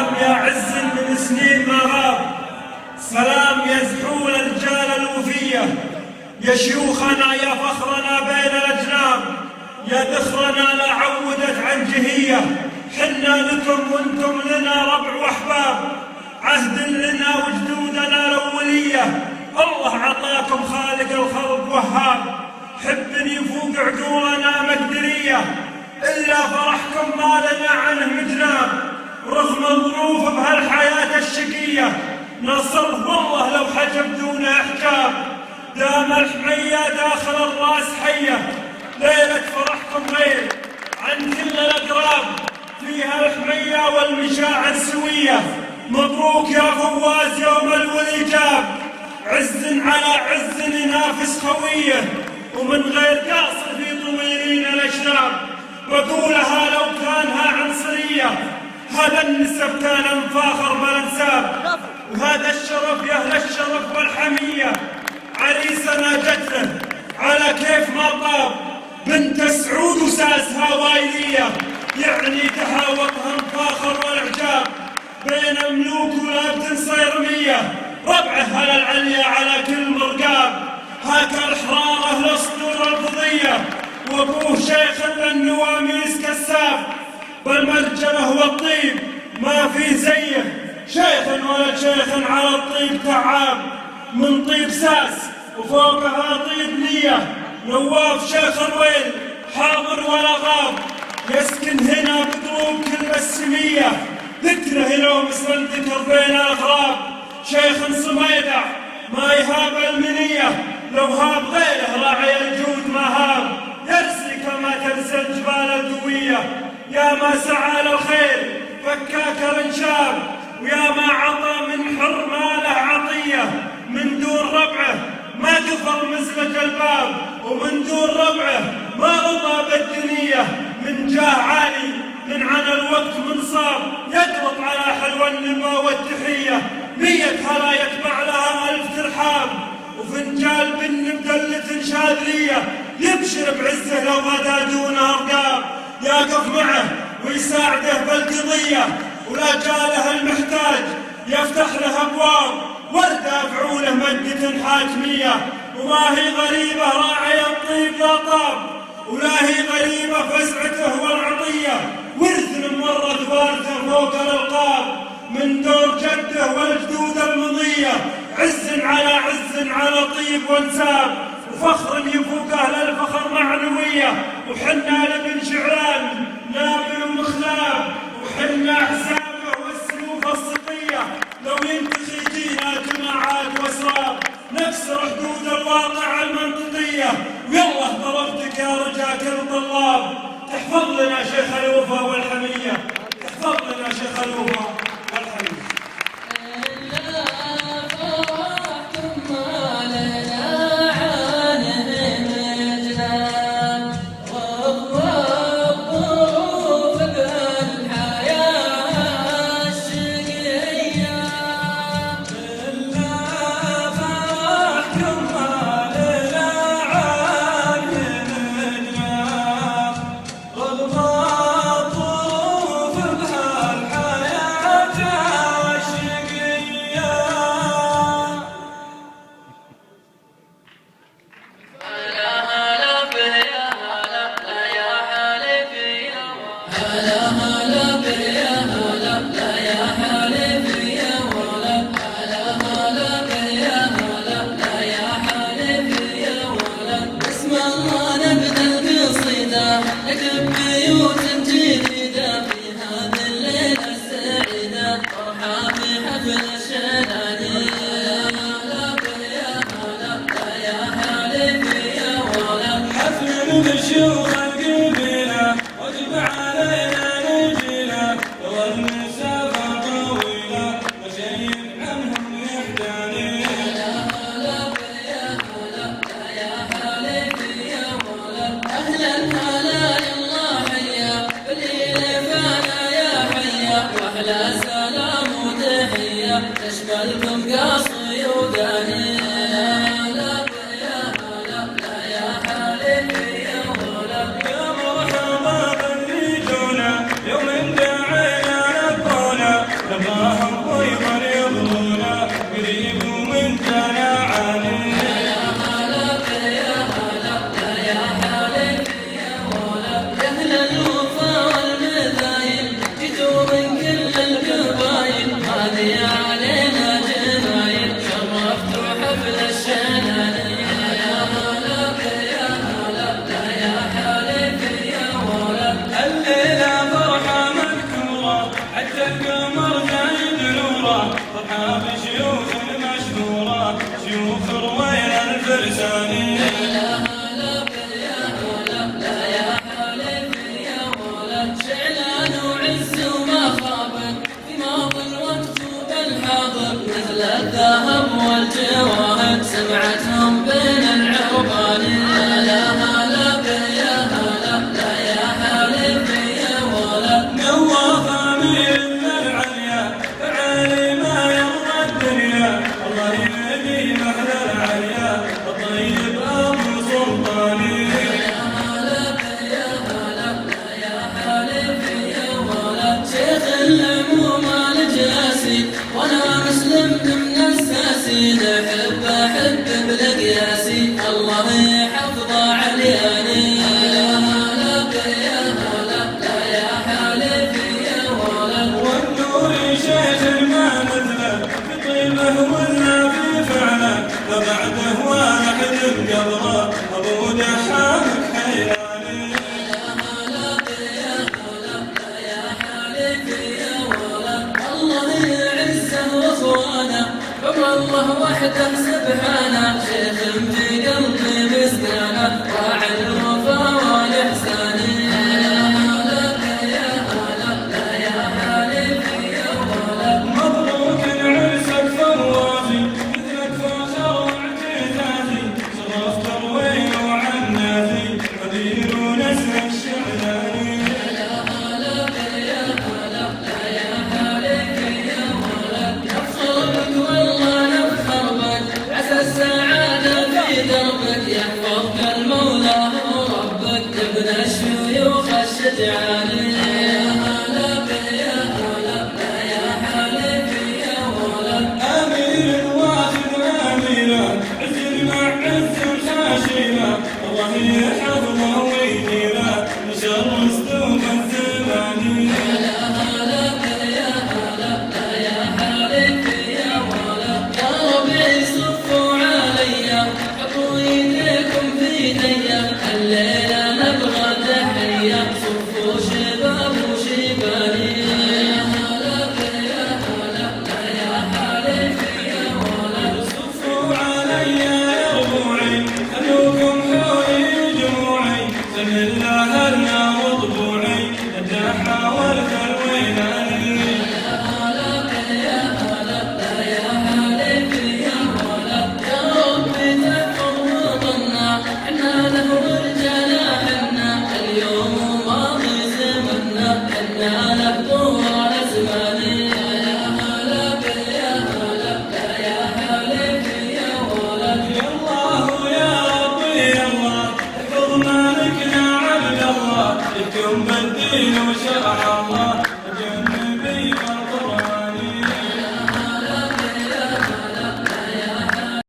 سلام يا عز من سنين ما غاب، سلام يا زحول الرجال الوفية، يا شيوخنا يا فخرنا بين الأجناب، يا ذخرنا لا عودت عن جهية. حنا لكم وانتم لنا ربع واحباب، عهد لنا وجدودنا الأولية. الله عطاكم خالق الخلق وهاب، حب يفوق عقولنا مقدرية. إلا فرحكم ما لنا عنه مجناب، رغم الظروف بهالحياة الشقية. نصر والله لو حجب دون إحجاب، دام الحمية داخل الراس حية. ليلة فرحكم غير عن كل الأقراب، فيها الحمية والمشاعر سوية. مبروك يا فواز يوم الولي جاب، عز على عز ينافس خويه، ومن غير قاصر في ضميرين الأشراب. بقولها لو كانها عنصرية، هذا النسب كان مفاخر بالانساب، وهذا الشرف يا أهل الشرف والحمية. عريسنا جته على كيف ما طاب، بنت سعود وساسها وايلية، يعني تحاوطها مفاخر والإعجاب. بين ملوك ولابد صيرمية، ربعه على العليا على كل مرقاب. هاك الحرارة للصدور الفضية، وابوه شيخ للنواميس كساب. بالمرجله والطيب ما في زيه، شيخ ولد شيخ على الطيب تعاب. من طيب ساس وفوقها طيب نية، نواف شيخ الويل حاضر ولا غاب. يسكن هنا بقلوب كل السمية، ذكره لو مثل ذكر بين الأغراب. شيخ صميدع ما يهاب المنية، لو هاب غيره راعي الجود ما هاب. يرسي كما ترسى الجبال القوية، يا ما سعى للخير فكاك رنشاب. ويا ما عطى من حر ماله عطية، من دون ربعه ما قفل مزلق الباب. ومن دون ربعه ما رضى بالدنية، من جاه عالي من عن الوقت منصاب. يقلط على حلوى النما والتحية، 100 هلا يتبع لها 1000 ترحاب. وفنجال بن مدلة شاذلية، يبشر بعزه لو غدا دون أرقام. يقف معه ويساعده بالقضية، ولا جاله المحتاج يفتح له أبواب. وردافعوا له مدة حاكمية، وما هي غريبة راعي الطيب لا طاب، ولا هي غريبة فزعته والعطية. ورث مورث وارثه فوق الألقاب، من دور جده والجدود المضية. عز على طيب وانساب، وفخر يفوق أهل الفخر معنوية. وحنا لبن شعران نابل ومخلاب، وحنا حسابه والسيوف السطية. لو ينتخي جينا جماعات واسراب، نكسر حدود الواقع المنطقية. ويلا طلبتك يا رجاء كل طلاب، تحفظ لنا شيخ الوفا والحمية، تحفظ لنا شيخ الوفا والحمية. تشملكم قاصي وداني. نبغاهم أيضا يبغونا قريب ومن جانا عالي. بشيوخ مشهورة شيوخ روينا الفرساني. لا يا حالف يا ولد شعلان وعز وما خابت في ماضي الوقت وبالحاضر مثل الذهب والجواهر سمعتهم بين العربان. لا يا حالف يا ولد نواف أمير العليا فعالي ما يرضى الدنيا الله يهدي مهل العليا الطيب أبو سلطاني. يا حالف يا ولد شيخ العموم الجاسي وانا مسلم من الساسي احب بالقياسي الله يحفظ علياني. يا حالف يا ولد والنور شيخ ما مثله في طيبه ولا في فعله فبعده ولا حد قبره ابو دحامك حيراني. يا حالف يا ولد الله يعزه واخوانه عمر الله وحده سبحانه شيخ في قلبي مسكانه راعي الوفا والاحسان. يا حالف يا ولد مبروك عرسك فوافي مثلك فخر واعتزازي شرفت رويل وعنازي قدير ونسل الشعلاني. يا حالف يا ولد نفخر بك والله نفخر بك عسى السعادة في دربك يحفظك المولى وربك ابن الشيوخ الشجعان. يا حالف يا ولد امير واخذ اميره عز مع عز خاشيره الله يحفظه ويديره لشر اسلوب الزمان. يا حالف يا ولد يا ربي صفوا عليا حطوا ايديكم في ايديا الليله نبغى تحيه صفوا شباب وشباني. يا حالف يا ولد صفوا علي يا ربوعي خلوكم حولي جموعي سم الله لنا وضبوعي الدحى والخلويناني. يا حالف يا ولد يا ربي تحفظ وطننا حنا له رجانا حنا اليوم وماضي زمنا حنا له طول ازماني. يا حالف يا ولد يا الله يا ربي يا الله احفظ مالكنا عبد الله يحكم بالدين وشرع الله.